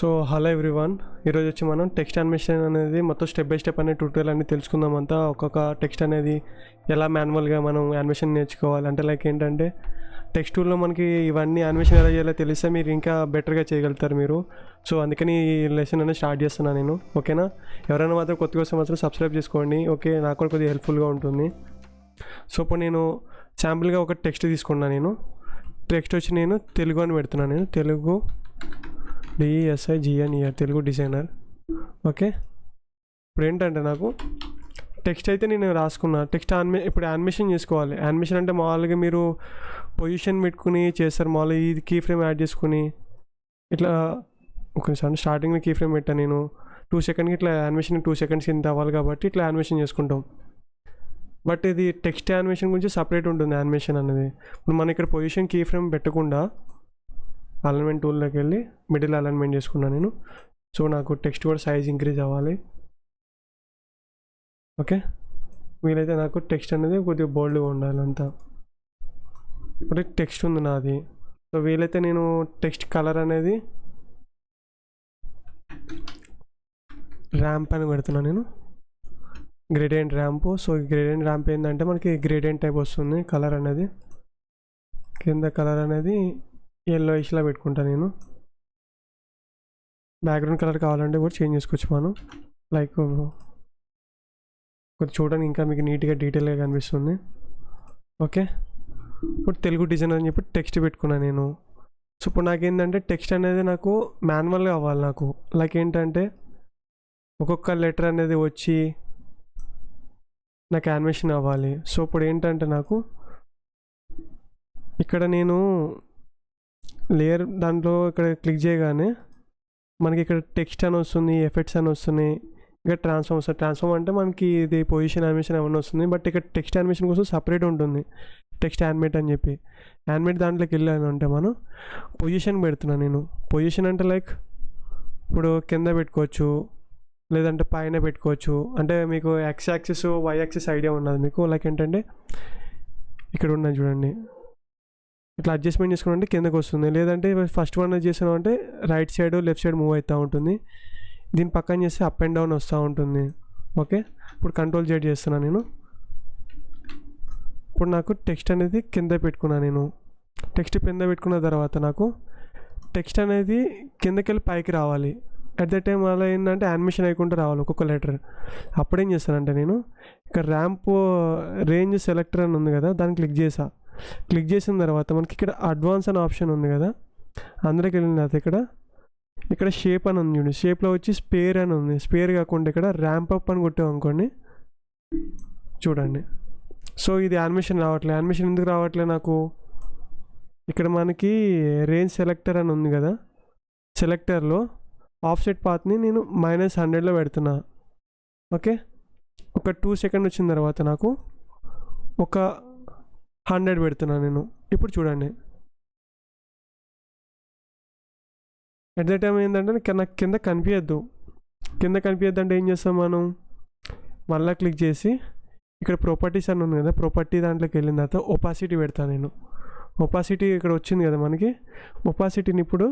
So hello everyone, ఈరోజు వచ్చి మనం టెక్స్ట్ యానిమేషన్ అనేది మొత్తం స్టెప్ బై స్టెప్ అనే ట్యూటోరియల్ అన్ని తెలుసుకుందాం. అంతా ఒక్కొక్క టెక్స్ట్ అనేది ఎలా మాన్యువల్గా మనం యానిమేషన్ నేర్చుకోవాలి అంటే లైక్ ఏంటంటే టెక్స్ట్ టూల్లో మనకి ఇవన్నీ యానిమేషన్ ఎలా చేయాలో తెలిస్తే మీరు ఇంకా బెటర్గా చేయగలుగుతారు మీరు. సో అందుకని ఈ లెసన్ అనేది స్టార్ట్ చేస్తున్నాను నేను. ఓకేనా? ఎవరైనా మాత్రం కొత్తగా వస్తే మాత్రం సబ్స్క్రైబ్ చేసుకోండి. ఓకే, నాకు కూడా కొద్దిగా హెల్ప్ఫుల్గా ఉంటుంది. సో ఇప్పుడు నేను శాంపుల్గా ఒక టెక్స్ట్ తీసుకున్నాను. నేను టెక్స్ట్ వచ్చి నేను తెలుగు అని పెడుతున్నాను. నేను Telugu DESIGNER Telugu designer. Okay, ఇప్పుడు ఏంటంటే నాకు టెక్స్ట్ అయితే నేను రాసుకున్నా. టెక్స్ట్ ఇప్పుడు యానిమేషన్ చేసుకోవాలి. యానిమేషన్ అంటే మామూలుగా మీరు పొజిషన్ పెట్టుకుని చేస్తారు. మామూలుగా ఇది కీ ఫ్రేమ్ యాడ్ చేసుకుని ఇట్లా ఒకసారి స్టార్టింగ్లో కీ ఫ్రేమ్ పెట్టాను నేను 2 సెకండ్కి. ఇట్లా యానిమేషన్ 2 సెకండ్స్ ఇంత అవ్వాలి కాబట్టి ఇట్లా యానిమేషన్ చేసుకుంటాం. బట్ ఇది టెక్స్ట్ యానిమేషన్ గురించి సపరేట్ ఉంటుంది యానిమేషన్ అనేది. ఇప్పుడు మనం ఇక్కడ పొజిషన్ కీ ఫ్రేమ్ పెట్టకుండా అలైన్మెంట్ టూల్లోకి వెళ్ళి మిడిల్ అలైన్మెంట్ చేసుకున్నాను నేను. సో నాకు టెక్స్ట్ కూడా సైజ్ ఇంక్రీజ్ అవ్వాలి. ఓకే, వీలైతే నాకు టెక్స్ట్ అనేది కొద్దిగా బోల్డ్గా ఉండాలి అంతా. ఇప్పుడు టెక్స్ట్ ఉంది నాది. సో వీలైతే నేను టెక్స్ట్ కలర్ అనేది ర్యాంప్ అని పెడుతున్నాను నేను, gradient ramp. So gradient ramp ఏంటంటే మనకి గ్రేడియంట్ టైప్ వస్తుంది. కలర్ అనేది కింద కలర్ అనేది ఎల్లో ఇష్లా పెట్టుకుంటా నేను. బ్యాక్గ్రౌండ్ కలర్ కావాలంటే కూడా చేంజ్ చేసుకోవచ్చు మనం. లైక్ కొంచెం చూడడానికి ఇంకా మీకు నీట్గా డీటెయిల్గా కనిపిస్తుంది. ఓకే, ఇప్పుడు తెలుగు డిజైన్ అని చెప్పి టెక్స్ట్ పెట్టుకున్నాను నేను. సో ఇప్పుడు నాకేంటంటే టెక్స్ట్ అనేది నాకు మాన్యువల్గా అవ్వాలి. నాకు లైక్ ఏంటంటే ఒక్కొక్క లెటర్ అనేది వచ్చి నాకు యానిమేషన్ అవ్వాలి. సో ఇప్పుడు ఏంటంటే నాకు ఇక్కడ నేను లేయర్ దాంట్లో ఇక్కడ క్లిక్ చేయగానే మనకి ఇక్కడ టెక్స్ట్ అని వస్తుంది, ఎఫెక్ట్స్ అని వస్తున్నాయి, ఇంకా ట్రాన్స్ఫార్మ్ వస్తుంది. ట్రాన్స్ఫార్మ్ అంటే మనకి ఇది పొజిషన్ యానిమేషన్ ఏమన్నా వస్తుంది. బట్ ఇక్కడ టెక్స్ట్ యానిమేషన్ కోసం సపరేట్ ఉంటుంది, టెక్స్ట్ యానిమేట్ అని చెప్పి. యానిమేట్ దాంట్లోకి వెళ్ళాను అంటే మనం పొజిషన్ పెడుతున్నాను నేను. పొజిషన్ అంటే లైక్ ఇప్పుడు కింద పెట్టుకోవచ్చు, లేదంటే పైన పెట్టుకోవచ్చు. అంటే మీకు X axis Y axis idea ఉన్నది మీకు. లైక్ ఏంటంటే ఇక్కడ ఉన్నది చూడండి, ఇట్లా అడ్జస్ట్మెంట్ చేసుకుంటే కిందకు వస్తుంది. లేదంటే ఫస్ట్ వన్ చేసినాం అంటే right side left side move అవుతూ ఉంటుంది. దీని పక్కన చేస్తే అప్ అండ్ డౌన్ వస్తూ ఉంటుంది. ఓకే, ఇప్పుడు కంట్రోల్ Z చేస్తున్నాను నేను. ఇప్పుడు నాకు టెక్స్ట్ అనేది కింద పెట్టుకున్నాను నేను. టెక్స్ట్ కింద పెట్టుకున్న తర్వాత నాకు టెక్స్ట్ అనేది కిందకి వెళ్ళి పైకి రావాలి. అట్ ద టైం అలా ఏంటంటే యానిమేషన్ అయ్యకుండా రావాలి ఒక్కొక్క లెటర్. అప్పుడేం చేస్తానంటే నేను ఇక్కడ ర్యాంప్ రేంజ్ సెలెక్టర్ అని ఉంది కదా, దాన్ని క్లిక్ చేసా. క్లిక్ చేసిన తర్వాత మనకి ఇక్కడ అడ్వాన్స్ అనే ఆప్షన్ ఉంది కదా, అందులోకి వెళ్ళిన తర్వాత ఇక్కడ షేప్ అని ఉంది చూడండి. షేప్లో వచ్చి స్పేర్ అని ఉంది. స్పేర్ కాకుండా ఇక్కడ ర్యాంప్ అప్ అని కొట్టాం అనుకోండి, చూడండి. సో ఇది యానిమేషన్ రావట్లేదు. యానిమేషన్ ఎందుకు రావట్లేదు నాకు? ఇక్కడ మనకి రేంజ్ సెలెక్టర్ అని ఉంది కదా, సెలెక్టర్లో ఆఫ్సెట్ పాత్ని నేను -100లో పెడుతున్నా. ఓకే, ఒక 2 సెకండ్ వచ్చిన తర్వాత నాకు ఒక 100 పెడుతున్నాను నేను. ఇప్పుడు చూడండి, అట్ ద టైం ఏంటంటే నాకు కింద కనిపించద్దు. కింద కనిపించద్దు అంటే ఏం చేస్తాం మనం, మళ్ళీ క్లిక్ చేసి ఇక్కడ ప్రాపర్టీస్ అని ఉంది కదా, ప్రాపర్టీ దాంట్లోకి వెళ్ళిన తర్వాత ఒపాసిటీ పెడతాను నేను. ఒపాసిటీ ఇక్కడ వచ్చింది కదా మనకి. ఒపాసిటీని ఇప్పుడు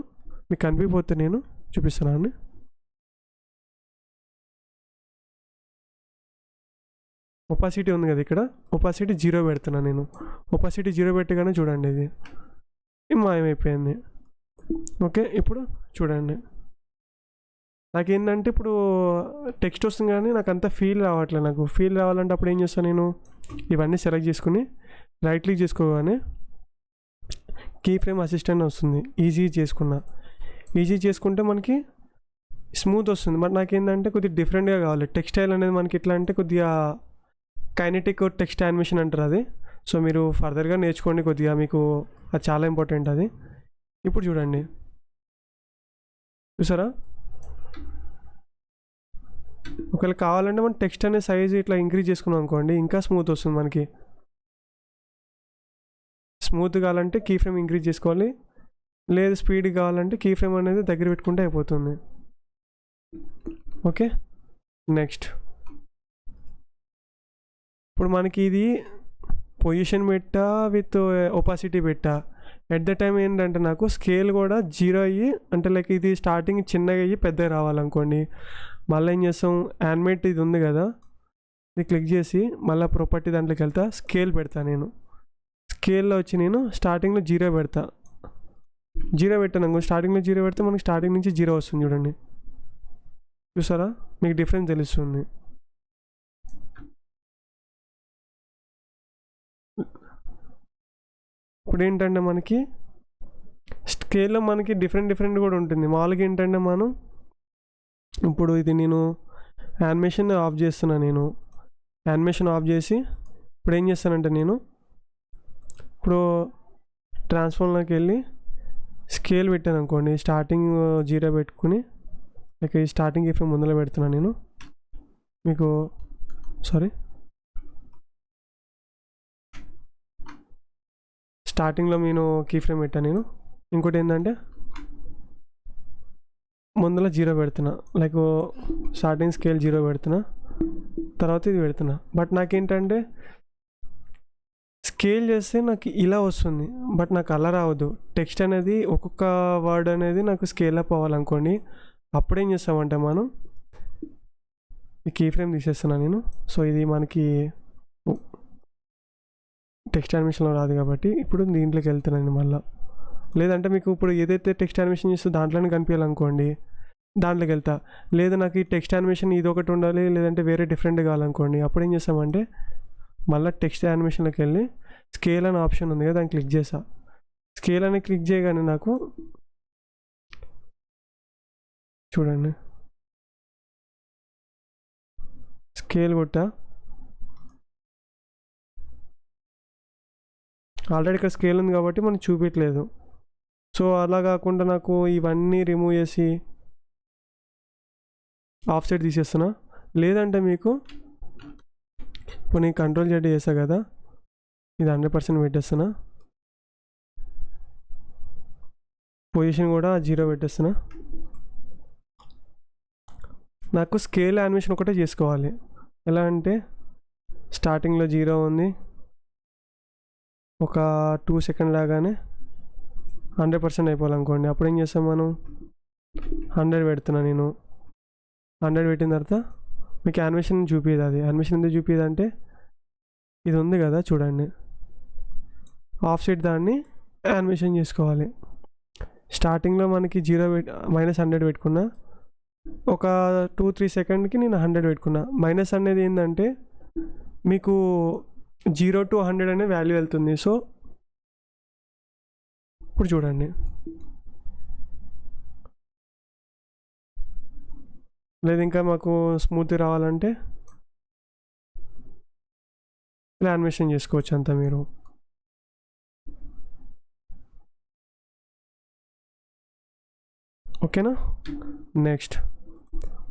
మీకు కనిపిపోతే నేను చూపిస్తున్నాను. ఒపాసిటీ ఉంది కదా ఇక్కడ, ఒపాసిటీ 0 పెడుతున్నాను నేను. ఒపాసిటీ 0 పెట్టగానే చూడండి ఇది మాయమైపోయింది. ఓకే, ఇప్పుడు చూడండి నాకేంటంటే ఇప్పుడు టెక్స్ట్ వస్తుంది కానీ నాకు అంత ఫీల్ రావట్లేదు. నాకు ఫీల్ రావాలంటే అప్పుడు ఏం చేస్తాను నేను, ఇవన్నీ సెలెక్ట్ చేసుకుని రైట్ క్లిక్ చేసుకోగానే కీ ఫ్రేమ్ అసిస్టెంట్ వస్తుంది. ఈజీ చేసుకున్నా. ఈజీ చేసుకుంటే మనకి స్మూత్ వస్తుంది. బట్ నాకేంటంటే కొద్దిగా డిఫరెంట్గా కావాలి. టెక్స్టైల్ అనేది మనకి ఎట్లా అంటే కొద్దిగా కైనెటిక్ టెక్స్ట్ యానిమేషన్ అంటారు అది. సో మీరు ఫర్దర్గా నేర్చుకోండి కొద్దిగా, మీకు అది చాలా ఇంపార్టెంట్ అది. ఇప్పుడు చూడండి, చూసారా? ఒకవేళ కావాలంటే మనం టెక్స్ట్ అనే సైజ్ ఇట్లా ఇంక్రీజ్ చేసుకున్నాం అనుకోండి, ఇంకా స్మూత్ వస్తుంది మనకి. స్మూత్ కావాలంటే కీ ఫ్రేమ్ ఇంక్రీజ్ చేసుకోవాలి, లేదు స్పీడ్ కావాలంటే కీ ఫ్రేమ్ అనేది దగ్గర పెట్టుకుంటే అయిపోతుంది. ఓకే, నెక్స్ట్ ఇప్పుడు మనకి ఇది పొజిషన్ పెట్టా విత్ ఒపాసిటీ పెట్టా. ఎట్ ద టైం ఏంటంటే నాకు స్కేల్ కూడా 0 అయ్యి, అంటే లైక్ ఇది స్టార్టింగ్ చిన్నగా అయ్యి పెద్దగా రావాలనుకోండి. మళ్ళీ ఏం చేస్తాం, యానిమేట్ ఇది ఉంది కదా, ఇది క్లిక్ చేసి మళ్ళీ ప్రాపర్టీ దాంట్లోకి వెళ్తా, స్కేల్ పెడతా. నేను స్కేల్లో వచ్చి నేను స్టార్టింగ్లో 0 పెడతా. 0 పెట్టాను అనుకో, స్టార్టింగ్లో 0 పెడితే మనకి స్టార్టింగ్ నుంచి 0 వస్తుంది. చూడండి, చూసారా, మీకు డిఫరెన్స్ తెలుస్తుంది. ఇప్పుడు ఏంటంటే మనకి స్కేల్లో మనకి డిఫరెంట్ కూడా ఉంటుంది. మామూలుగా ఏంటంటే మనం ఇప్పుడు ఇది నేను యానిమేషన్ ఆఫ్ చేస్తున్నా. నేను యానిమేషన్ ఆఫ్ చేసి ఇప్పుడు ఏం చేస్తానంటే నేను ఇప్పుడు ట్రాన్స్ఫార్మ్లోకి వెళ్ళి స్కేల్ పెట్టాను అనుకోండి, స్టార్టింగ్ 0 పెట్టుకుని లైక్ ఈ స్టార్టింగ్ ఫ్రేమ్ ముందర పెడుతున్నాను నేను మీకు. స్టార్టింగ్లో నేను కీ ఫ్రేమ్ పెట్టాను నేను. ఇంకోటి ఏంటంటే ముందర 0 పెడుతున్నా, లైక్ స్టార్టింగ్ స్కేల్ 0 పెడుతున్నా, తర్వాత ఇది పెడుతున్నా. బట్ నాకేంటంటే స్కేల్ చేస్తే నాకు ఇలా వస్తుంది, బట్ నాకు అలా రావద్దు. టెక్స్ట్ అనేది ఒక్కొక్క వర్డ్ అనేది నాకు స్కేల్ అప్ అవ్వాలనుకోండి. అప్పుడేం చేస్తామంటే మనం ఈ కీ ఫ్రేమ్ తీసేస్తున్నాను నేను. సో ఇది మనకి టెక్స్ట్ యానిమేషన్లో రాదు కాబట్టి ఇప్పుడు దీంట్లోకి వెళ్తున్నాను మళ్ళీ. లేదంటే మీకు ఇప్పుడు ఏదైతే టెక్స్ట్ యానిమేషన్ చేస్తే దాంట్లోనే కనిపించాలనుకోండి, దాంట్లోకి వెళ్తా. లేదా నాకు ఈ టెక్స్ట్ యానిమేషన్ ఇది ఒకటి ఉండాలి, లేదంటే వేరే డిఫరెంట్ కావాలనుకోండి, అప్పుడు ఏం చేస్తామంటే మళ్ళీ టెక్స్ట్ యానిమేషన్లోకి వెళ్ళి స్కేల్ అనే ఆప్షన్ ఉంది కదా, దాన్ని క్లిక్ చేసా. స్కేల్ అని క్లిక్ చేయగానే నాకు చూడండి స్కేల్ కొట్టా. ఆల్రెడీ ఇక్కడ స్కేల్ ఉంది కాబట్టి మనకు చూపించలేదు. సో అలా కాకుండా నాకు ఇవన్నీ రిమూవ్ చేసి ఆఫ్ సైడ్ తీసేస్తున్నా. లేదంటే మీకు ఇప్పుడు నేను కంట్రోల్ Z చేసా కదా, ఇది 100% పెట్టేస్తున్నా. పొజిషన్ కూడా 0 పెట్టేస్తున్నా. నాకు స్కేల్ యానిమేషన్ ఒకటే చేసుకోవాలి. ఎలా అంటే స్టార్టింగ్లో 0 ఉంది, ఒక 2 సెకండ్ లాగానే 100% అయిపోవాలనుకోండి. అప్పుడు ఏం చేస్తాం మనం 100 పెడుతున్నా నేను. 100 పెట్టిన తర్వాత మీకు యానిమేషన్ చూపించదు. అది యానిమేషన్ ఎందుకు చూపించదు అంటే ఇది ఉంది కదా చూడండి, ఆఫ్ సైడ్ దాన్ని యానిమేషన్ చేసుకోవాలి. స్టార్టింగ్లో మనకి -100 పెట్టుకున్నా, ఒక 2-3 సెకండ్కి నేను 100 పెట్టుకున్నా. మైనస్ అనేది ఏంటంటే మీకు 0 to 100 అనే వాల్యూ వెళ్తుంది. సో ఇప్పుడు చూడండి, లేదు ఇంకా మాకు స్మూత్ రావాలంటే ఇలా యానిమేషన్ చేసుకోవచ్చు అంతా మీరు. ఓకేనా. నెక్స్ట్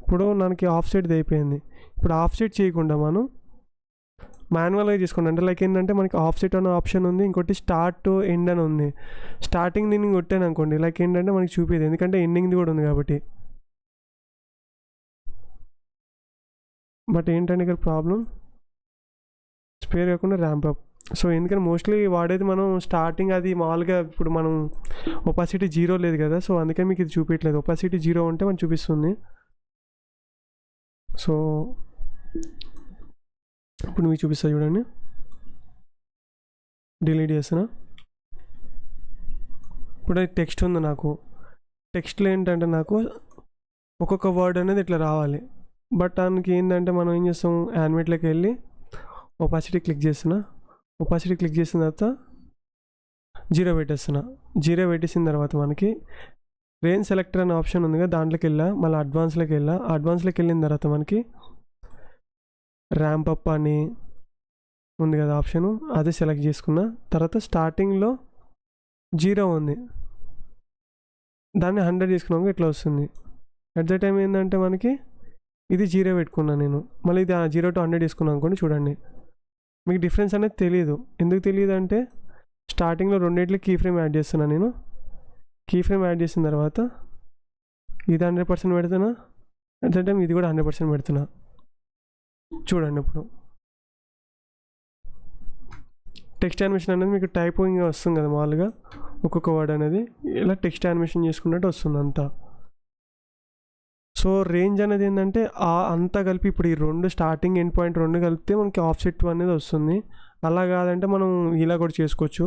ఇప్పుడు మనకి ఆఫ్ సైడ్ అయిపోయింది. ఇప్పుడు ఆఫ్ సైడ్ చేయకుండా మనం మాన్యువల్గా చేసుకోండి. అంటే లైక్ ఏంటంటే మనకి ఆఫ్ సెట్ అనే ఆప్షన్ ఉంది, ఇంకోటి స్టార్ట్ ఎండ్ అని ఉంది. స్టార్టింగ్ నేను కొట్టాను అనుకోండి, లైక్ ఏంటంటే మనకి చూపేది, ఎందుకంటే ఎండింగ్ది కూడా ఉంది కాబట్టి. బట్ ఏంటంటే ఇక్కడ ప్రాబ్లం స్పేర్ కాకుండా ర్యాంప్ అప్. సో ఎందుకంటే మోస్ట్లీ వాడేది మనం స్టార్టింగ్ అది మామూలుగా ఇప్పుడు మనం ఒపాసిటీ 0 లేదు కదా, సో అందుకే మీకు ఇది చూపించలేదు. ఒపాసిటీ 0 ఉంటే మనం చూపిస్తుంది. సో ఇప్పుడు మీకు చూపిస్తా చూడండి, డిలీట్ చేస్తున్నా. ఇప్పుడు టెక్స్ట్ ఉంది నాకు. టెక్స్ట్లో ఏంటంటే నాకు ఒక్కొక్క వర్డ్ అనేది ఇట్లా రావాలి. బట్ దానికి ఏంటంటే మనం ఏం చేస్తాం, యానిమేట్లోకి వెళ్ళి ఒపాసిటీ క్లిక్ చేస్తున్నా. ఒపాసిటీ క్లిక్ చేసిన తర్వాత 0 పెట్టేస్తున్నా. 0 పెట్టేసిన తర్వాత మనకి రేంజ్ సెలెక్టర్ అనే ఆప్షన్ ఉంది కదా, దాంట్లోకి వెళ్ళా. మళ్ళీ అడ్వాన్స్లోకి వెళ్ళిన తర్వాత మనకి ర్యాంప్ అప్ అని ఉంది కదా ఆప్షను, అదే సెలెక్ట్ చేసుకున్నా. తర్వాత స్టార్టింగ్లో 0 ఉంది, దాన్ని 100 చేసుకున్నాక ఇట్లా వస్తుంది. అట్ ద టైం ఏంటంటే మనకి ఇది 0 పెట్టుకున్నాను నేను. మళ్ళీ ఇది 0 to 100 తీసుకున్నాను అనుకోండి. చూడండి మీకు డిఫరెన్స్ అనేది తెలియదు. ఎందుకు తెలియదు అంటే స్టార్టింగ్లో రెండింటికి కీ ఫ్రేమ్ యాడ్ చేస్తున్నాను నేను. కీ ఫ్రేమ్ యాడ్ చేసిన తర్వాత ఇది 100% పెడుతున్నా, అట్ ద టైం ఇది కూడా 100% పెడుతున్నా. చూడండి ఇప్పుడు టెక్స్ట్ యానిమేషన్ అనేది మీకు టైపింగ్ వస్తుంది కదా మామూలుగా ఒక్కొక్క వర్డ్ అనేది ఇలా టెక్స్ట్ యానిమేషన్ చేసుకున్నట్టు వస్తుంది అంతా. సో రేంజ్ అనేది ఏంటంటే అంతా కలిపి ఇప్పుడు ఈ రెండు స్టార్టింగ్ ఎండ్ పాయింట్ రెండు కలిపితే మనకి ఆఫ్సెట్ అనేది వస్తుంది. అలా కాదంటే మనం ఇలా కూడా చేసుకోవచ్చు.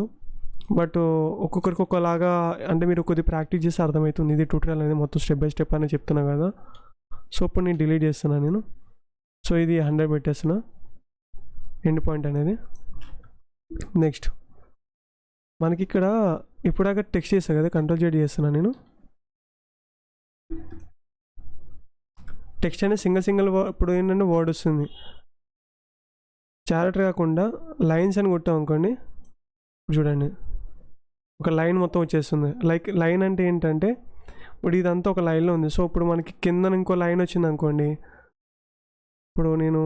బట్ ఒక్కొక్కరికి ఒక్కలాగా అంటే మీరు కొద్దిగా ప్రాక్టీస్ చేస్తే అర్థమవుతుంది. ఇది ట్యూటోరియల్ అనేది మొత్తం స్టెప్ బై స్టెప్ అనేది చెప్తున్నా కదా. సో ఇప్పుడు నేను డిలీట్ చేస్తున్నాను నేను. సో ఇది 100 పెట్టేస్తున్నా ఎండ్ పాయింట్ అనేది. నెక్స్ట్ మనకి ఇక్కడ ఇప్పుడాక టెక్స్ట్ చేస్తా కదా, Ctrl+Z చేస్తున్నాను నేను. టెక్స్ట్ అనేది సింగిల్ ఇప్పుడు ఏంటంటే వర్డ్ వస్తుంది. క్యారెక్టర్ కాకుండా లైన్స్ అని కొట్టాం అనుకోండి, చూడండి ఒక లైన్ మొత్తం వచ్చేస్తుంది. లైన్ అంటే ఏంటంటే ఇప్పుడు ఇదంతా ఒక లైన్లో ఉంది. సో ఇప్పుడు మనకి కింద ఇంకో లైన్ వచ్చింది అనుకోండి, ఇప్పుడు నేను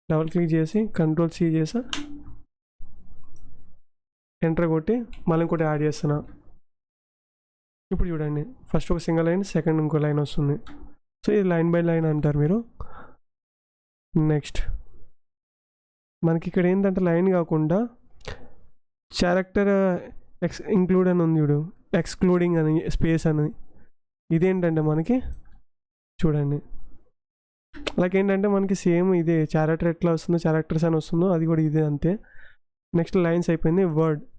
డబుల్ క్లిక్ చేసి Ctrl+C చేసా, ఎంటర్ కొట్టి మళ్ళీ ఇంకోటి యాడ్ చేస్తున్నా. ఇప్పుడు చూడండి ఫస్ట్ ఒక సింగిల్ లైన్, సెకండ్ ఇంకో లైన్ వస్తుంది. సో ఇది లైన్ బై లైన్ అంటారు మీరు. నెక్స్ట్ మనకి ఇక్కడ ఏంటంటే లైన్ కాకుండా క్యారెక్టర్ ఇంక్లూడ్ అని ఉంది చూడు, ఎక్స్క్లూడింగ్ అని స్పేస్ అని. ఇదేంటంటే మనకి చూడండి ఏంటంటే మనకి సేమ్ ఇదే క్యారెక్టర్ ఎట్లా వస్తుందో క్యారెక్టర్స్ అని వస్తుందో అది కూడా ఇదే అంతే. నెక్స్ట్ లైన్స్ అయిపోయింది.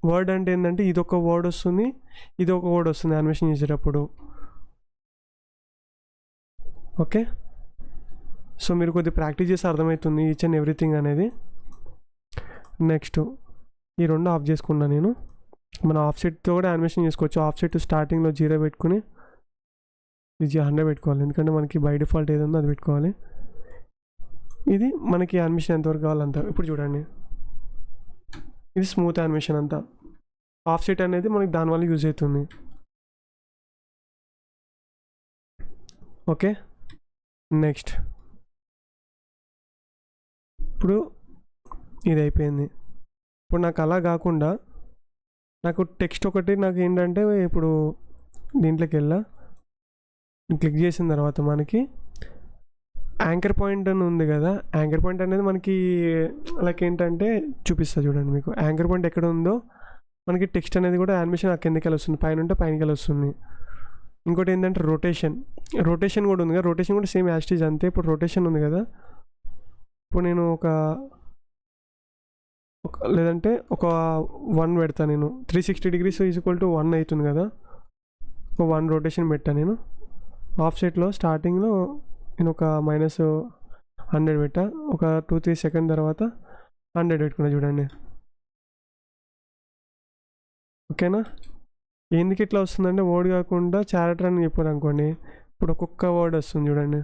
వర్డ్ అంటే ఏంటంటే ఇది ఒక వర్డ్ వస్తుంది, ఇది ఒక వర్డ్ వస్తుంది యానిమేషన్ చేసేటప్పుడు. ఓకే, సో మీరు కొద్దిగా ప్రాక్టీస్ చేస్తే అర్థమవుతుంది ఈచ్ అండ్ ఎవ్రీథింగ్ అనేది. నెక్స్ట్ ఈ రెండు ఆఫ్ చేసుకున్నా నేను. మన ఆఫ్సెట్తో కూడా యానిమేషన్ చేసుకోవచ్చు. ఆఫ్సెట్ స్టార్టింగ్లో 0 పెట్టుకుని ఇది 100 పెట్టుకోవాలి, ఎందుకంటే మనకి బై డిఫాల్ట్ ఏది ఉందో అది పెట్టుకోవాలి. ఇది మనకి యానిమేషన్ ఎంతవరకు కావాలంత. ఇప్పుడు చూడండి ఇది స్మూత్ యానిమేషన్ అంతా. ఆఫ్సెట్ అనేది మనకి దానివల్ల యూజ్ అవుతుంది. ఓకే, నెక్స్ట్ ఇప్పుడు ఇది అయిపోయింది. ఇప్పుడు నాకు అలా కాకుండా నాకు టెక్స్ట్ ఒకటి నాకు ఏంటంటే ఇప్పుడు దీంట్లోకి క్లిక్ చేసిన తర్వాత మనకి యాంకర్ పాయింట్ అని ఉంది కదా. యాంకర్ పాయింట్ అనేది మనకి ఏంటంటే చూపిస్తా చూడండి మీకు. యాంకర్ పాయింట్ ఎక్కడ ఉందో మనకి టెక్స్ట్ అనేది కూడా యానిమేషన్ కిందకి వెళ్ళి వస్తుంది, పైన ఉంటే పైనకి వెళ్ళి వస్తుంది. ఇంకోటి ఏంటంటే రొటేషన్ కూడా ఉంది కదా. రొటేషన్ కూడా సేమ్ యాస్టీజ్ అంతే. ఇప్పుడు రొటేషన్ ఉంది కదా, ఇప్పుడు నేను లేదంటే ఒక 1 పెడతా నేను. 360 degrees = 1 అవుతుంది కదా. ఒక 1 రొటేషన్ పెట్టా నేను. ఆఫ్సెట్లో స్టార్టింగ్లో నేను ఒక -100 పెట్టా. ఒక 2-3 సెకండ్ తర్వాత 100 పెట్టుకున్నా చూడండి. ఓకేనా. ఎందుకు ఇట్లా వస్తుందంటే వర్డ్ కాకుండా క్యారెక్టర్ అని చెప్పారు అనుకోండి, ఇప్పుడు ఒక్కొక్క వర్డ్ వస్తుంది చూడండి.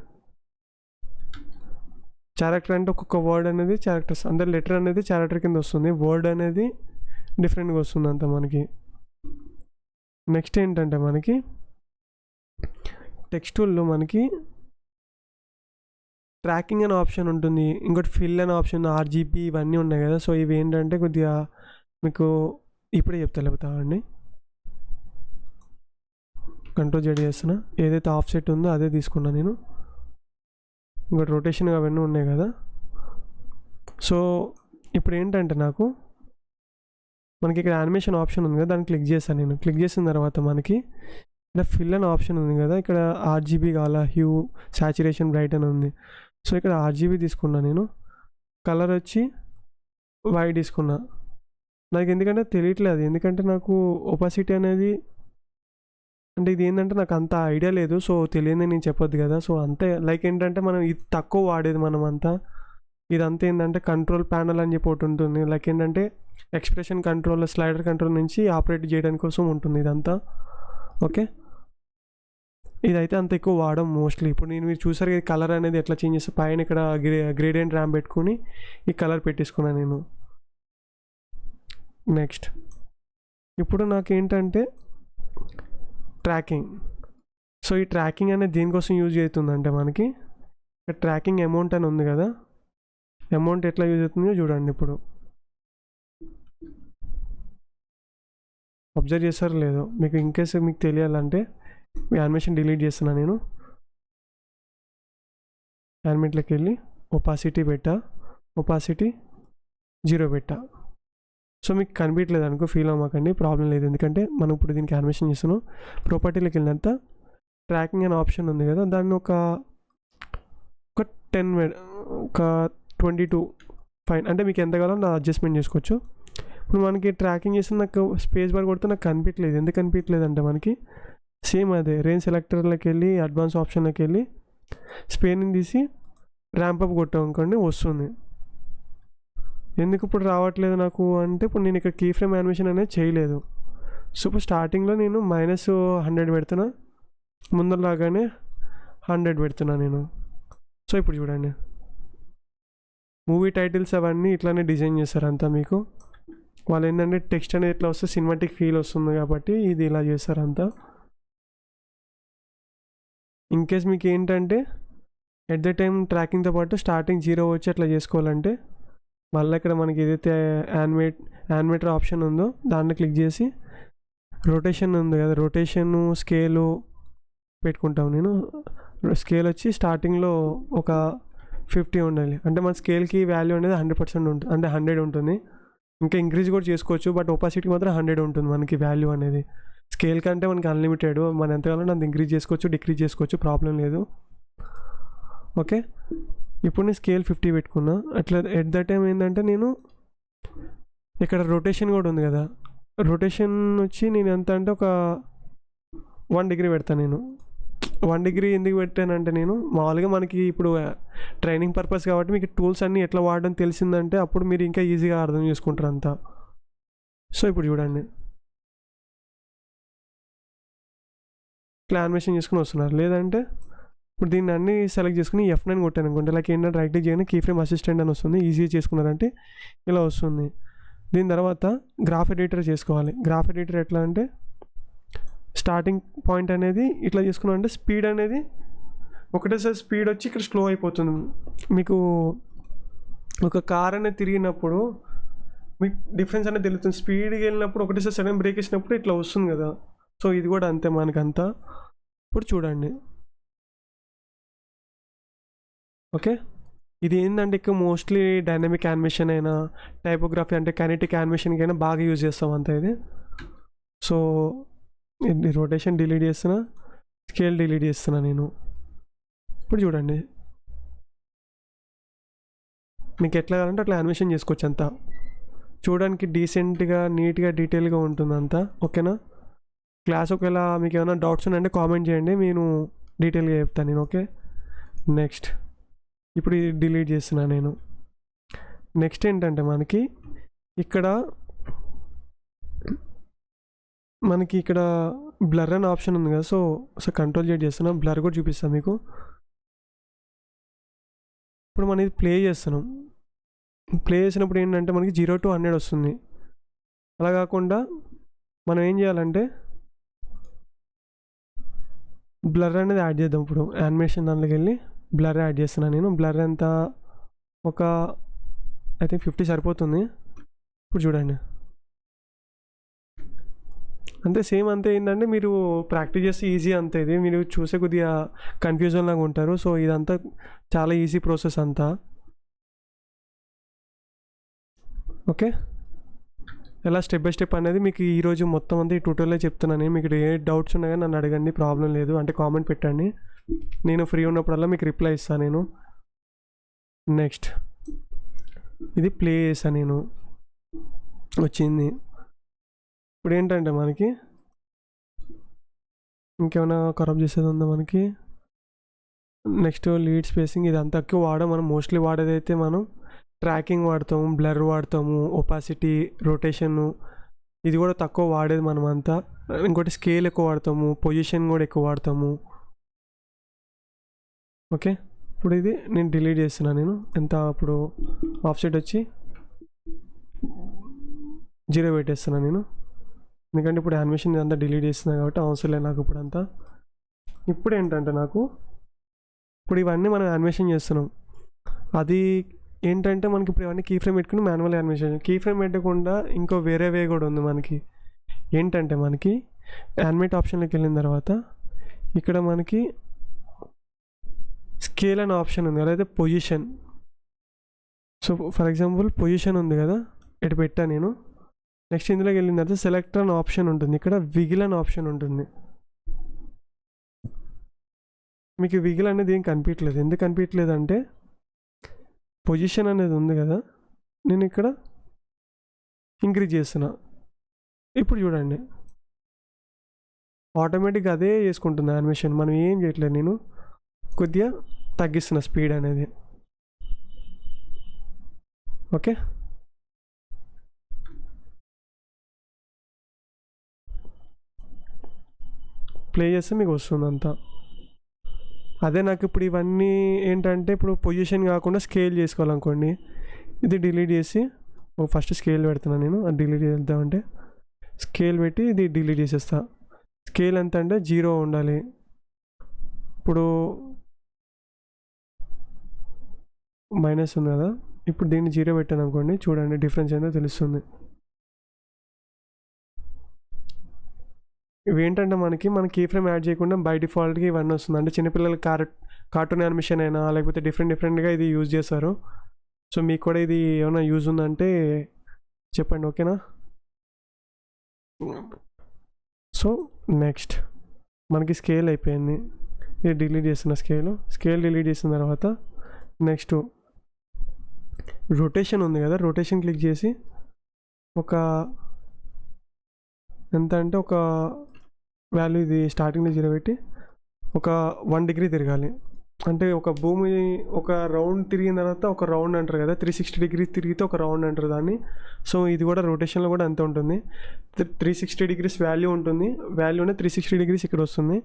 క్యారెక్టర్ అంటే ఒక్కొక్క వర్డ్ అనేది క్యారెక్టర్స్ అంటే లెటర్ అనేది క్యారెక్టర్ కింద వస్తుంది, వర్డ్ అనేది డిఫరెంట్గా వస్తుంది అంత మనకి. నెక్స్ట్ ఏంటంటే మనకి టెక్స్టుల్లో మనకి ట్రాకింగ్ అనే ఆప్షన్ ఉంటుంది, ఇంకోటి ఫిల్ అనే ఆప్షన్, RGB ఇవన్నీ ఉన్నాయి కదా. సో ఇవి ఏంటంటే కొద్దిగా మీకు ఇప్పుడే చెప్తా అండి. Ctrl+Z చేస్తున్నా. ఏదైతే ఆఫ్సెట్ ఉందో అదే తీసుకున్నా నేను. ఇంకోటి రొటేషన్ అవన్నీ ఉన్నాయి కదా. సో ఇప్పుడు ఏంటంటే మనకి ఇక్కడ యానిమేషన్ ఆప్షన్ ఉంది కదా, దాన్ని క్లిక్ చేశాను నేను. క్లిక్ చేసిన తర్వాత మనకి ఇక్కడ ఫిల్ అనే ఆప్షన్ ఉంది కదా, ఇక్కడ RGB కావాలా, హ్యూ, సాచురేషన్, బ్రైట్ అని ఉంది. సో ఇక్కడ RGB తీసుకున్నా నేను. కలర్ వచ్చి వైట్ తీసుకున్నా. నాకు ఎందుకంటే తెలియట్లేదు, ఎందుకంటే నాకు ఒపాసిటీ అనేది అంటే ఇది ఏంటంటే నాకు అంత ఐడియా లేదు. సో తెలియదు నేను చెప్పొద్దు కదా. సో అంతే ఏంటంటే మనం ఇది తక్కువ వాడేది మనం అంతా. ఇదంతా ఏంటంటే కంట్రోల్ ప్యానల్ అని చెప్పి ఒకటి ఉంటుంది. ఏంటంటే ఎక్స్ప్రెషన్ కంట్రోల్, స్లైడర్ కంట్రోల్ నుంచి ఆపరేట్ చేయడానికి కోసం ఉంటుంది ఇదంతా. ఓకే, ఇదైతే అంత ఎక్కువ వాడడం మోస్ట్లీ. ఇప్పుడు మీరు చూసారు ఈ కలర్ అనేది ఎట్లా చేంజ్ చేస్తే పైన ఇక్కడ గ్రేడియంట్ ర్యాంప్ పెట్టుకుని ఈ కలర్ పెట్టేసుకున్నాను నేను. నెక్స్ట్ ఇప్పుడు నాకేంటంటే ట్రాకింగ్. సో ఈ ట్రాకింగ్ అనేది దేనికోసం యూజ్ అవుతుందంటే మనకి ట్రాకింగ్ అమౌంట్ అని ఉంది కదా, అమౌంట్ ఎట్లా యూజ్ అవుతుందో చూడండి. ఇప్పుడు అబ్జర్వ్ చేస్తారో లేదో మీకు, ఇన్కేస్ మీకు తెలియాలంటే యానిమేషన్ డిలీట్ చేస్తున్నా నేను. యానిమేట్లోకి వెళ్ళి ఒపాసిటీ పెట్టా, ఒపాసిటీ 0 పెట్టా. సో మీకు కనిపించలేదు అనుకో, ఫీల్ అవ్వకండి, ప్రాబ్లం లేదు. ఎందుకంటే మనం ఇప్పుడు దీనికి యానిమేషన్ చేస్తున్నాం. ప్రాపర్టీలోకి వెళ్ళినంత ట్రాకింగ్ అనే ఆప్షన్ ఉంది కదా, దాన్ని ఒక 10 ఒక 22 ఫైన్, అంటే మీకు ఎంత కావాలో నా అడ్జస్ట్మెంట్ చేసుకోవచ్చు. ఇప్పుడు మనకి ట్రాకింగ్ చేసిన నాకు స్పేస్ బార్ కొడితే నాకు కనిపించలేదు. ఎందుకు కనిపించలేదు అంటే మనకి సేమ్ అదే రేంజ్ సెలెక్టర్లోకి వెళ్ళి అడ్వాన్స్ ఆప్షన్లోకి వెళ్ళి స్పేస్ని తీసి ర్యాంప్ అప్ కొట్టాం అనుకోండి వస్తుంది. ఎందుకు ఇప్పుడు రావట్లేదు నాకు అంటే, ఇప్పుడు నేను ఇక్కడ కీ ఫ్రేమ్ యానిమేషన్ అనేది చేయలేదు. సో ఇప్పుడు స్టార్టింగ్లో నేను -100 పెడుతున్నా, ముందరలాగానే 100 పెడుతున్నా నేను. సో ఇప్పుడు చూడండి, మూవీ టైటిల్స్ అవన్నీ ఇట్లానే డిజైన్ చేస్తారు అంతా. మీకు వాళ్ళు ఏంటంటే టెక్స్ట్ అనేది ఇట్లా వస్తే సినిమాటిక్ ఫీల్ వస్తుంది కాబట్టి ఇది ఇలా చేస్తారు అంతా. ఇన్కేస్ మీకు ఏంటంటే ఎట్ ద టైం ట్రాకింగ్తో పాటు స్టార్టింగ్ 0 వచ్చి అట్లా చేసుకోవాలంటే మళ్ళీ ఇక్కడ మనకి ఏదైతే యానిమేటర్ ఆప్షన్ ఉందో దాన్ని క్లిక్ చేసి రొటేషన్ ఉంది కదా, రొటేషను స్కేలు పెట్టుకుంటాం. నేను స్కేల్ వచ్చి స్టార్టింగ్లో ఒక 50 ఉండాలి. అంటే మన స్కేల్కి వాల్యూ అనేది 100% ఉంటుంది, అంటే 100 ఉంటుంది. ఇంకా ఇంక్రీజ్ కూడా చేసుకోవచ్చు, బట్ ఒపాసిటీ మాత్రం 100 ఉంటుంది మనకి వాల్యూ అనేది. స్కేల్ కంటే మనకి అన్లిమిటెడ్, మనం ఎంత కావాలంటే అంత ఇంక్రీజ్ చేసుకోవచ్చు, డిక్రీజ్ చేసుకోవచ్చు, ప్రాబ్లం లేదు. ఓకే, ఇప్పుడు నేను స్కేల్ 50 పెట్టుకున్నా. అట్లా ఎట్ ద టైం ఏంటంటే నేను ఇక్కడ రొటేషన్ కూడా ఉంది కదా, రొటేషన్ వచ్చి నేను ఎంత అంటే ఒక 1 డిగ్రీ పెడతాను నేను. 1 డిగ్రీ ఎందుకు పెట్టానంటే నేను మామూలుగా మనకి ఇప్పుడు ట్రైనింగ్ పర్పస్ కాబట్టి మీకు టూల్స్ అన్నీ ఎట్లా వాడడం తెలిసిందంటే అప్పుడు మీరు ఇంకా ఈజీగా అర్థం చేసుకుంటారు అంతా. సో ఇప్పుడు చూడండి, ఇట్లా యానిమేషన్ చేసుకుని వస్తున్నారు. లేదంటే ఇప్పుడు దీన్ని అన్ని సెలెక్ట్ చేసుకుని F9 కొట్టాను అనుకోండి, లైక్ ఏంటంటే రైట్ క్లిక్ చేయగానే కీ ఫ్రేమ్ అసిస్టెంట్ అని వస్తుంది. ఈజీగా చేసుకున్నారంటే ఇలా వస్తుంది. దీని తర్వాత గ్రాఫ్ ఎడిటర్ చేసుకోవాలి. గ్రాఫ్ ఎడిటర్ ఎట్లా అంటే స్టార్టింగ్ పాయింట్ అనేది ఇట్లా చేసుకున్నామంటే స్పీడ్ అనేది ఒకటేసారి స్పీడ్ వచ్చి ఇక్కడ స్లో అయిపోతుంది. మీకు ఒక కార్ అనేది తిరిగినప్పుడు మీకు డిఫరెన్స్ అనేది తెలుస్తుంది. స్పీడ్కి వెళ్ళినప్పుడు ఒకటేసారి సడన్ బ్రేక్ వేసినప్పుడు ఇట్లా వస్తుంది కదా, సో ఇది కూడా అంతే మనకంతా. ఇప్పుడు చూడండి, ఓకే, ఇది ఏంటంటే ఇక్కడ మోస్ట్లీ డైనమిక్ యానిమేషన్ అయినా టైపోగ్రఫీ అంటే కైనెటిక్ యానిమేషన్కి అయినా బాగా యూజ్ చేస్తాం అంతా ఇది. సో ఇది రొటేషన్ డిలీట్ చేస్తున్నా, స్కేల్ డిలీట్ చేస్తున్నా నేను. ఇప్పుడు చూడండి, మీకు ఎట్లా కావాలంటే అట్లా యానిమేషన్ చేసుకోవచ్చు అంతా. చూడడానికి డీసెంట్గా నీట్గా డీటెయిల్గా ఉంటుంది అంతా. ఓకేనా, క్లాస్ ఒకవేళ మీకు ఏమైనా డౌట్స్ ఉన్నాయంటే కామెంట్ చేయండి, నేను డీటెయిల్గా చెప్తాను నేను. ఓకే, నెక్స్ట్ ఇప్పుడు ఇది డిలీట్ చేస్తున్నా నేను. నెక్స్ట్ ఏంటంటే మనకి ఇక్కడ బ్లర్ అనే ఆప్షన్ ఉంది కదా, సో కంట్రోల్ Z చేస్తున్నా, బ్లర్ కూడా చూపిస్తాను మీకు. ఇప్పుడు మనం ఇది ప్లే చేస్తున్నాం. ప్లే చేసినప్పుడు ఏంటంటే మనకి 0 to 100 వస్తుంది. అలా కాకుండా మనం ఏం చేయాలంటే బ్లర్ అనేది యాడ్ చేద్దాం. ఇప్పుడు యానిమేషన్ దాంట్లోకి వెళ్ళి బ్లర్ యాడ్ చేస్తున్నాను నేను. బ్లర్ ఎంత ఒక ఐ థింక్ 50 సరిపోతుంది. ఇప్పుడు చూడండి, అంతే సేమ్ అంతే. ఏంటంటే మీరు ప్రాక్టీస్ చేస్తే ఈజీ అంతే. ఇది మీరు చూసే కొద్దిగా కన్ఫ్యూజన్ లాగా ఉంటారు. సో ఇదంతా చాలా ఈజీ ప్రాసెస్ అంతా. ఓకే, ఎలా స్టెప్ బై స్టెప్ అనేది మీకు ఈరోజు మొత్తం అంతా ఈ ట్యూటోరియల్లో చెప్తున్నాను. మీకు ఏ డౌట్స్ ఉన్నా కానీ నన్ను అడగండి, ప్రాబ్లం లేదు. అంటే కామెంట్ పెట్టండి, నేను ఫ్రీ ఉన్నప్పుడల్లా మీకు రిప్లై ఇస్తాను నేను. నెక్స్ట్ ఇది ప్లే చేస్తాను నేను, వచ్చింది. ఇప్పుడు ఏంటంటే మనకి ఇంకేమైనా ఖరాబ్ చేసేది ఉందా మనకి. నెక్స్ట్ లీడ్ స్పేసింగ్, ఇదంతా ఎక్కువ మనం మోస్ట్లీ వాడేదైతే మనం ట్రాకింగ్ వాడతాము, బ్లర్ వాడతాము, ఒపాసిటీ, రొటేషను, ఇది కూడా తక్కువ వాడేది మనం అంతా. ఇంకోటి స్కేల్ ఎక్కువ వాడతాము, పొజిషన్ కూడా ఎక్కువ వాడతాము. ఓకే, ఇప్పుడు ఇది నేను డిలీట్ చేస్తున్నాను నేను. ఎంత ఇప్పుడు ఆఫ్సెట్ వచ్చి 0 పెట్టేస్తున్నాను నేను, ఎందుకంటే ఇప్పుడు యానిమేషన్ అంతా డిలీట్ చేస్తున్నాను కాబట్టి అవసరం లేదు నాకు ఇప్పుడు అంతా. ఇప్పుడు ఏంటంటే నాకు ఇప్పుడు ఇవన్నీ మనం యానిమేషన్ చేస్తున్నాం. అది ఏంటంటే మనకి ఇప్పుడు ఇవన్నీ కీ ఫ్రేమ్ పెట్టుకుని మాన్యువల్ యానిమేషన్. కీ ఫ్రేమ్ పెట్టకుండా ఇంకో వేరే వే కూడా ఉంది మనకి. ఏంటంటే మనకి యానిమేట్ ఆప్షన్లోకి వెళ్ళిన తర్వాత ఇక్కడ మనకి స్కేల్ అనే ఆప్షన్ ఉంది కదా, అయితే position. So for example position ఉంది కదా, ఇటు పెట్టా నేను. నెక్స్ట్ ఇందులోకి వెళ్ళిన తర్వాత సెలెక్ట్ అన్ ఆప్షన్ ఉంటుంది, ఇక్కడ విగిల్ అన్ ఆప్షన్ ఉంటుంది. మీకు విగిల్ అనేది ఏం కనిపించలేదు. ఎందుకు కనిపించలేదు అంటే పొజిషన్ అనేది ఉంది కదా, నేను ఇక్కడ ఇంక్రీజ్ చేస్తున్నా. ఇప్పుడు చూడండి ఆటోమేటిక్గా అదే చేసుకుంటుంది యానిమేషన్, మనం ఏం చేయట్లేదు. నేను కొద్దిగా తగ్గిస్తున్నా స్పీడ్ అనేది. ఓకే, ప్లే చేస్తే మీకు వస్తుంది అంతా. అదే నాకు ఇప్పుడు ఇవన్నీ ఏంటంటే ఇప్పుడు పొజిషన్ కాకుండా స్కేల్ చేసుకోవాలనుకోండి, ఇది డిలీట్ చేసి ఫస్ట్ స్కేల్ పెడుతున్నాను నేను. అది డిలీట్ చేద్దామంటే స్కేల్ పెట్టి ఇది డిలీట్ చేసేస్తా. స్కేల్ ఎంత అంటే 0 ఉండాలి. ఇప్పుడు మైనస్ ఉంది కదా, ఇప్పుడు దీన్ని 0 పెట్టాను అనుకోండి, చూడండి డిఫరెన్స్ ఏంటో తెలుస్తుంది. ఇవి ఏంటంటే మన కీ ఫ్రేమ్ యాడ్ చేయకుండా బై డిఫాల్ట్గా ఇవన్నీ వస్తుంది. అంటే చిన్నపిల్లలకి కార్టూన్ యానిమేషన్ అయినా లేకపోతే డిఫరెంట్గా ఇది యూజ్ చేస్తారు. సో మీకు కూడా ఇది ఏమైనా యూజ్ ఉందంటే చెప్పండి, ఓకేనా? సో నెక్స్ట్ మనకి స్కేల్ అయిపోయింది, ఇది డిలీట్ చేస్తున్న స్కేల్ డిలీట్ చేసిన తర్వాత నెక్స్ట్ రొటేషన్ ఉంది కదా, రొటేషన్ క్లిక్ చేసి ఒక ఎంత అంటే ఒక వాల్యూ, ఇది స్టార్టింగ్లో 0 పెట్టి ఒక 1 డిగ్రీ తిరగాలి. అంటే ఒక భూమి ఒక రౌండ్ తిరిగిన తర్వాత ఒక రౌండ్ అంటారు కదా, 360 డిగ్రీస్ తిరిగితే ఒక రౌండ్ అంటారు దాన్ని. సో ఇది కూడా రొటేషన్లో కూడా అంతే ఉంటుంది. 360 డిగ్రీస్ వాల్యూ ఉంటుంది, వాల్యూనే 360 డిగ్రీస్ ఇక్కడ వస్తుంది.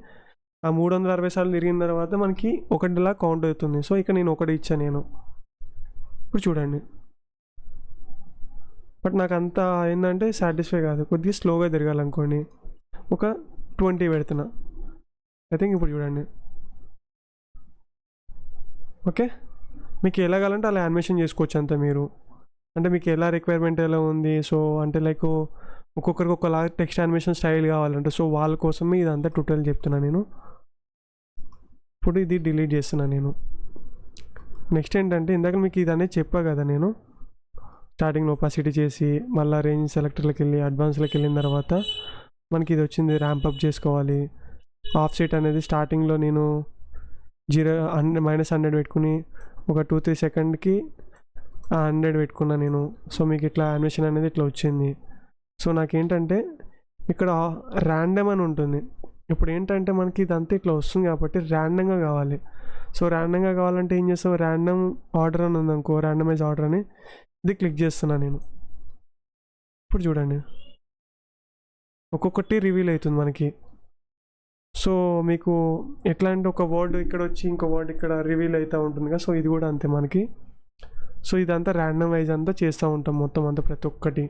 ఆ 360 సార్లు తిరిగిన తర్వాత మనకి ఒకటిలా కౌంట్ అవుతుంది. సో ఇక్కడ నేను ఒకటి ఇచ్చాను నేను. ఇప్పుడు చూడండి, బట్ నాకు అంత ఏంటంటే సాటిస్ఫై కాదు, కొద్దిగా స్లోగా తిరగాలనుకోండి, ఒక 20 పెడుతున్నా. ఐ థింక్ ఇప్పుడు చూడండి. ఓకే, మీకు ఎలా కావాలంటే అలా యానిమేషన్ చేసుకోవచ్చు అంతా మీరు. అంటే మీకు ఎలా రిక్వైర్మెంట్ ఎలా ఉంది, సో అంటే లైక్ ఒక్కొక్కరికి ఒకలా టెక్స్ట్ యానిమేషన్ స్టైల్ కావాలంటే, సో వాళ్ళ కోసమే ఇదంతా ట్యూటోరియల్ చెప్తున్నాను నేను. ఇప్పుడు ఇది డిలీట్ చేస్తున్నాను నేను. నెక్స్ట్ ఏంటంటే ఇందాక మీకు ఇది అనేది చెప్పా కదా నేను, స్టార్టింగ్లో ఒపాసిటీ చేసి మళ్ళీ రేంజ్ సెలెక్టర్లోకి వెళ్ళి అడ్వాన్స్లోకి వెళ్ళిన తర్వాత మనకి ఇది వచ్చింది, ర్యాంప్ అప్ చేసుకోవాలి. ఆఫ్ సెట్ అనేది స్టార్టింగ్లో నేను -100 పెట్టుకుని ఒక 2-3 సెకండ్కి 100 పెట్టుకున్నా నేను. సో మీకు ఇట్లా యానిమేషన్ అనేది ఇట్లా వచ్చింది. సో నాకేంటంటే ఇక్కడ ర్యాండమ్ అని ఉంటుంది. ఇప్పుడు ఏంటంటే మనకి ఇదంతా ఇట్లా వస్తుంది కాబట్టి ర్యాండమ్గా కావాలి. సో ర్యాండమ్గా కావాలంటే ఏం చేస్తాం, ర్యాండమ్ ఆర్డర్ అని ఉంది అనుకో, ర్యాండమైజ్ ఆర్డర్ అని, ఇది క్లిక్ చేస్తున్నా నేను. ఇప్పుడు చూడండి ఒక్కొక్కటి రివీల్ అవుతుంది మనకి. సో మీకు ఎట్లా అంటే ఒక వర్డ్ ఇక్కడ వచ్చి ఇంకో వర్డ్ ఇక్కడ రివీల్ అవుతూ ఉంటుంది కదా, సో ఇది కూడా అంతే మనకి. సో ఇదంతా ర్యాండమ్ వైజ్ అంతా చేస్తూ ఉంటాం మొత్తం అంతా ప్రతి ఒక్కటి.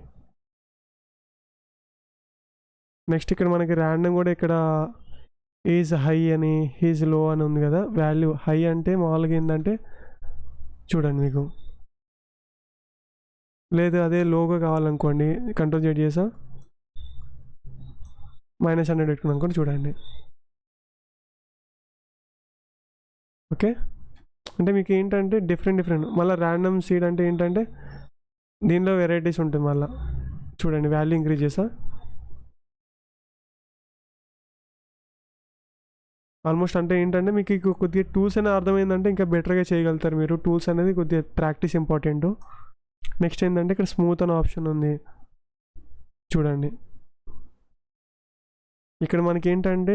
నెక్స్ట్ ఇక్కడ మనకి ర్యాండమ్ కూడా ఇక్కడ ఈజ్ హై అని ఈజ్ లో అని ఉంది కదా, వాల్యూ హై అంటే మామూలుగా ఏంటంటే చూడండి మీకు, లేదు అదే లోగా కావాలనుకోండి కంట్రోల్ Z చేసా -100 పెట్టుకున్నాం అనుకోండి, చూడండి. ఓకే, అంటే మీకు ఏంటంటే డిఫరెంట్ మళ్ళీ ర్యాండమ్ సీడ్ అంటే ఏంటంటే దీనిలో వెరైటీస్ ఉంటుంది. మళ్ళీ చూడండి వాల్యూ ఇంక్రీజ్ చేసా, ఆల్మోస్ట్ అంటే ఏంటంటే మీకు కొద్దిగా టూల్స్ అనేది అర్థమైందంటే ఇంకా బెటర్గా చేయగలుగుతారు మీరు. టూల్స్ అనేది కొద్దిగా ప్రాక్టీస్ ఇంపార్టెంట్. నెక్స్ట్ ఏంటంటే ఇక్కడ స్మూత్ అనే ఆప్షన్ ఉంది చూడండి. ఇక్కడ మనకి ఏంటంటే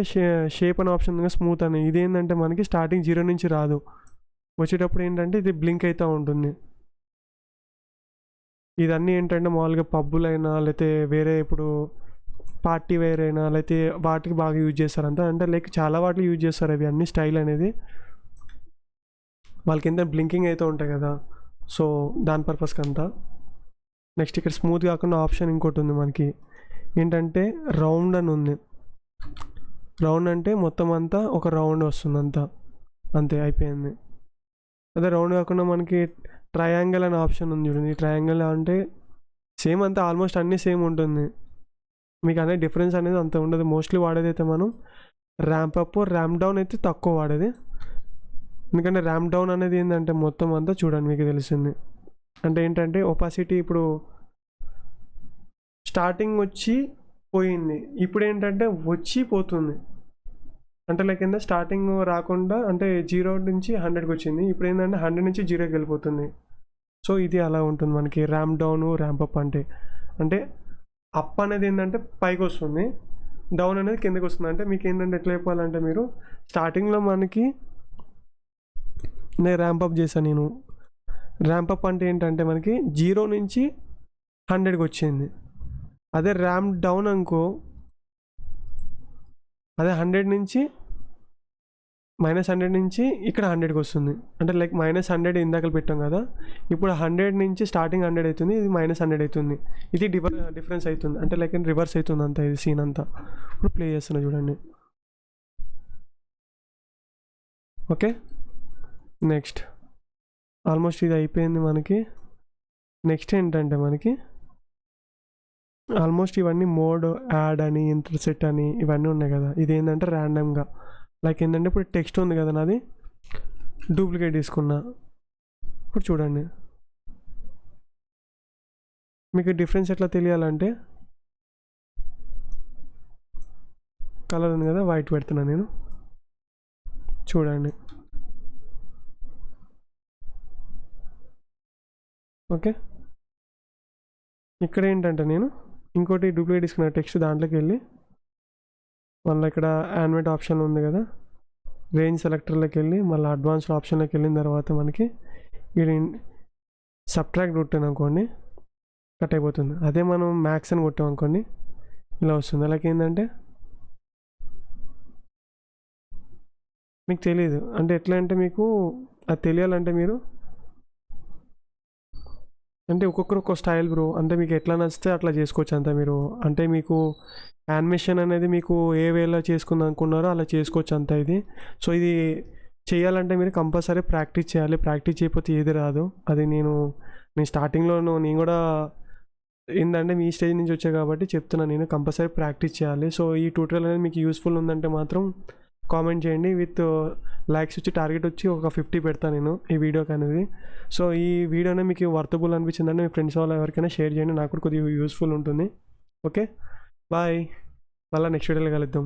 షేప్ అనే ఆప్షన్ ఉంది, స్మూత్ అని. ఇదేంటంటే మనకి స్టార్టింగ్ 0 నుంచి రాదు, వచ్చేటప్పుడు ఏంటంటే ఇది బ్లింక్ అవుతూ ఉంటుంది. ఇదన్నీ ఏంటంటే మామూలుగా పబ్బులైనా లేకపోతే వేరే ఇప్పుడు పార్టీ వేర్ అయినా లేకపోతే వాటికి బాగా యూజ్ చేస్తారంట. అంటే లైక్ చాలా వాటికి యూజ్ చేస్తారు అవి అన్ని స్టైల్ అనేది. వాళ్ళకి ఎంత బ్లింకింగ్ అయితే ఉంటాయి కదా, సో దాని పర్పస్కి అంతా. నెక్స్ట్ ఇక్కడ స్మూత్ కాకుండా ఆప్షన్ ఇంకోటి ఉంది మనకి, ఏంటంటే రౌండ్ అని ఉంది. రౌండ్ అంటే మొత్తం అంతా ఒక రౌండ్ వస్తుంది అంతా, అంతే అయిపోయింది. అదే రౌండ్ కాకుండా మనకి ట్రయాంగిల్ అనే ఆప్షన్ ఉంది చూడండి. ట్రయాంగిల్ అంటే సేమ్ అంతా ఆల్మోస్ట్ అన్నీ సేమ్ ఉంటుంది, మీకు అనేది డిఫరెన్స్ అనేది అంత ఉండదు. మోస్ట్లీ వాడేది అయితే మనం ర్యాంప్ అప్, ర్యాంప్ డౌన్ అయితే తక్కువ వాడేది. ఎందుకంటే ర్యాంప్ డౌన్ అనేది ఏంటంటే మొత్తం అంతా చూడండి మీకు తెలిసింది. అంటే ఏంటంటే ఒపాసిటీ ఇప్పుడు స్టార్టింగ్ వచ్చి పోయింది, ఇప్పుడు ఏంటంటే వచ్చి పోతుంది. అంటే లైక్ ఏంటంటే స్టార్టింగ్ రాకుండా అంటే 0 నుంచి 100కి వచ్చింది, ఇప్పుడు ఏంటంటే 100 నుంచి 0కి వెళ్ళిపోతుంది. సో ఇది అలా ఉంటుంది మనకి ర్యాంప్ డౌన్ ర్యాంప్ అప్ అంటే. అంటే అప్ అనేది ఏంటంటే పైకి వస్తుంది, డౌన్ అనేది కిందకి వస్తుంది. అంటే మీకు ఏంటంటే ఎట్లా చెప్పాలంటే, మీరు స్టార్టింగ్లో మనకి నేను ర్యాంప్ అప్ చేశాను. నేను ర్యాంప్ అప్ అంటే ఏంటంటే మనకి 0 నుంచి 100కి వచ్చింది. అదే ర్యాంప్ డౌన్ అనుకో, అదే 100 నుంచి -100 నుంచి ఇక్కడ 100కి వస్తుంది. అంటే లైక్ -100 ఇందాక పెట్టాం కదా, ఇప్పుడు 100 నుంచి స్టార్టింగ్ 100 అవుతుంది, ఇది -100 అవుతుంది. ఇది డిఫరెన్స్ అవుతుంది, అంటే లైక్ రివర్స్ అవుతుంది అంతా, ఇది సీన్ అంతా. ఇప్పుడు ప్లే చేస్తున్నా చూడండి. ఓకే, నెక్స్ట్ ఆల్మోస్ట్ ఇది అయిపోయింది మనకి. నెక్స్ట్ ఏంటంటే మనకి ఆల్మోస్ట్ ఇవన్నీ మోడ్ యాడ్ అని ఇంటర్సెట్ అని ఇవన్నీ ఉన్నాయి కదా, ఇది ఏంటంటే ర్యాండమ్గా లైక్ ఏంటంటే ఇప్పుడు టెక్స్ట్ ఉంది కదా నాది, డూప్లికేట్ తీసుకున్నా. ఇప్పుడు చూడండి మీకు డిఫరెన్స్ ఎట్లా తెలియాలంటే, కలర్ ఉంది కదా వైట్ పెడుతున్నా నేను, చూడండి. ఓకే, ఇక్కడ ఏంటంటే నేను ఇంకోటి డూప్లికేట్ తీసుకున్న టెక్స్ట్ దాంట్లోకి వెళ్ళి మళ్ళీ ఇక్కడ యానిమేట్ ఆప్షన్ ఉంది కదా, రేంజ్ సెలెక్టర్లోకి వెళ్ళి మళ్ళీ అడ్వాన్స్డ్ ఆప్షన్లోకి వెళ్ళిన తర్వాత మనకి ఇది సబ్ట్రాక్ట్ కొట్టాను అనుకోండి కట్ అయిపోతుంది. అదే మనం మ్యాక్స్ అని కొట్టాం అనుకోండి ఇలా వస్తుంది. అలాగే ఏంటంటే మీకు తెలియదు, అంటే ఎట్లా అంటే మీకు అది తెలియాలంటే మీరు అంటే ఒక్కొక్కరు ఒక్కొక్క స్టైల్ బ్రో, అంటే మీకు ఎట్లా నచ్చితే అట్లా చేసుకోవచ్చు అంతా మీరు. అంటే మీకు యానిమేషన్ అనేది మీకు ఏ వేలో చేసుకుందాం అనుకున్నారో అలా చేసుకోవచ్చు అంతా ఇది. సో ఇది చేయాలంటే మీరు కంపల్సరీ ప్రాక్టీస్ చేయాలి, ప్రాక్టీస్ చేయకపోతే ఏది రాదు. అది నేను స్టార్టింగ్లో నేను కూడా ఏంటంటే మీ స్టేజ్ నుంచి వచ్చా కాబట్టి చెప్తున్నాను, నేను కంపల్సరీ ప్రాక్టీస్ చేయాలి. సో ఈ ట్యూటోరియల్ అనేది మీకు యూస్ఫుల్ ఉందంటే మాత్రం కామెంట్ చేయండి, విత్ లైక్స్ వచ్చి టార్గెట్ వచ్చి ఒక 50 పెడతాను నేను ఈ వీడియోకి అనేది. సో ఈ వీడియో అనేది మీకు వర్తబుల్ అనిపించిందంటే మీ ఫ్రెండ్స్ వాళ్ళు ఎవరికైనా షేర్ చేయండి, నాకు కూడా కొద్దిగా యూస్ఫుల్ ఉంటుంది. ఓకే, బాయ్, మళ్ళీ నెక్స్ట్ వీడియోలో కలుద్దాం.